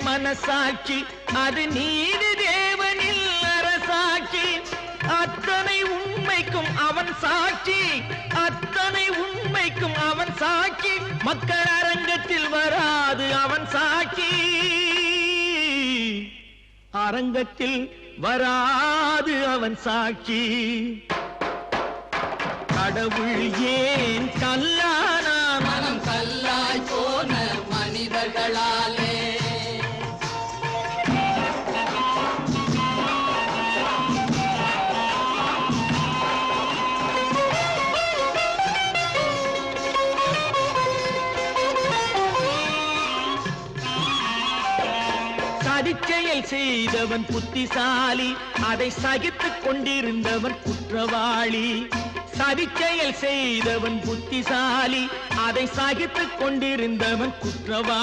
மனசாட்சி அது நீதி தேவனில் அரசாட்சி அத்தனை உண்மைக்கும் அவன் சாட்சி அத்தனை உண்மைக்கும் அவன் சாட்சி மக்கள் அரங்கத்தில் வராது அவன் சாட்சி அரங்கத்தில் வராது அவன் சாட்சி கடவுள் ஏன் கல்லானா மனம் கல்லாய் போன மனிதர்களாலே சதிச்செயல் செய்தவன் புத்திசாலி அதை சகித்துக் கொண்டிருந்தவன் குற்றவாளி சதிச்செயல் செய்தவன் புத்திசாலி அதை சகித்துக் கொண்டிருந்தவன் குற்றவாளி